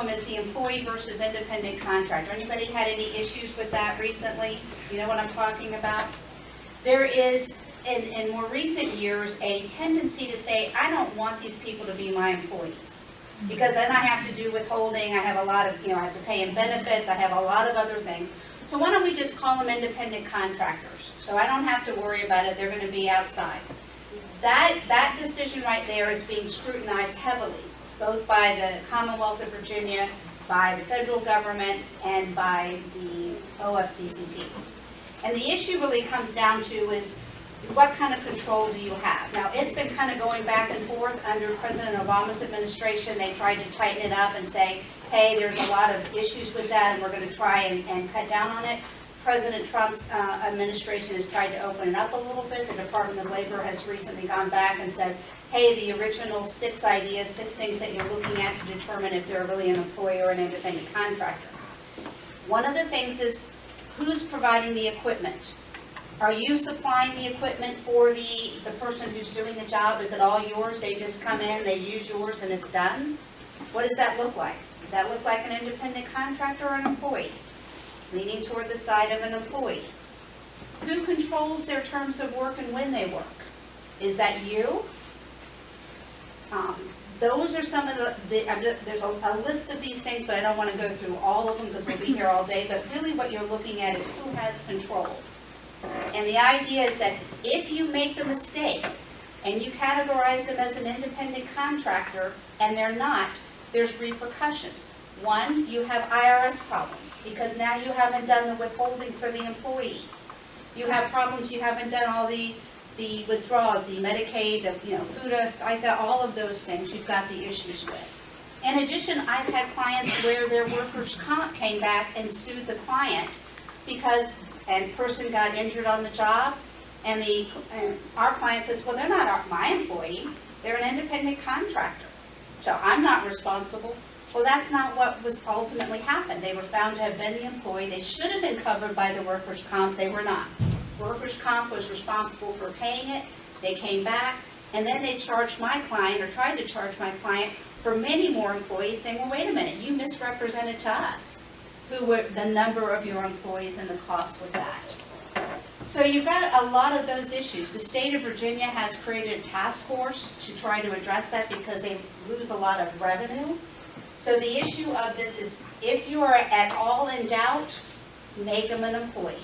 them is the employee versus independent contractor. Anybody had any issues with that recently? You know what I'm talking about? There is, in more recent years, a tendency to say, I don't want these people to be my employees. Because then I have to do withholding, I have a lot of, I have to pay in benefits, I have a lot of other things. So why don't we just call them independent contractors? So I don't have to worry about it, they're going to be outside. That decision right there is being scrutinized heavily, both by the Commonwealth of Virginia, by the federal government, and by the OFCCP. And the issue really comes down to is, what kind of control do you have? Now, it's been kind of going back and forth under President Obama's administration. They tried to tighten it up and say, hey, there's a lot of issues with that, and we're going to try and cut down on it. President Trump's administration has tried to open it up a little bit. The Department of Labor has recently gone back and said, hey, the original 6 ideas, 6 things that you're looking at to determine if they're really an employee or an independent contractor. One of the things is, who's providing the equipment? Are you supplying the equipment for the person who's doing the job? Is it all yours? They just come in, they use yours, and it's done? What does that look like? Does that look like an independent contractor or an employee? Leaning toward the side of an employee. Who controls their terms of work and when they work? Is that you? Those are some of there's a list of these things, but I don't want to go through all of them because we'll be here all day, but really what you're looking at is who has control. And the idea is that if you make the mistake and you categorize them as an independent contractor and they're not, there's repercussions. One, you have IRS problems because now you haven't done the withholding for the employee. You have problems, you haven't done all the withdrawals, the Medicaid, the FUTA, FICA, all of those things you've got the issues with. In addition, I've had clients where their workers' comp came back and sued the client because a person got injured on the job, and our client says, well, they're not my employee, they're an independent contractor, so I'm not responsible. Well, that's not what was ultimately happened. They were found to have been the employee. They should have been covered by the workers' comp. They were not. Workers' comp was responsible for paying it. They came back, and then they charged my client, or tried to charge my client, for many more employees, saying, well, wait a minute, you misrepresented to us who were the number of your employees and the costs with that. So you've got a lot of those issues. The state of Virginia has created a task force to try to address that because they lose a lot of revenue. So the issue of this is, if you are at all in doubt, make them an employee.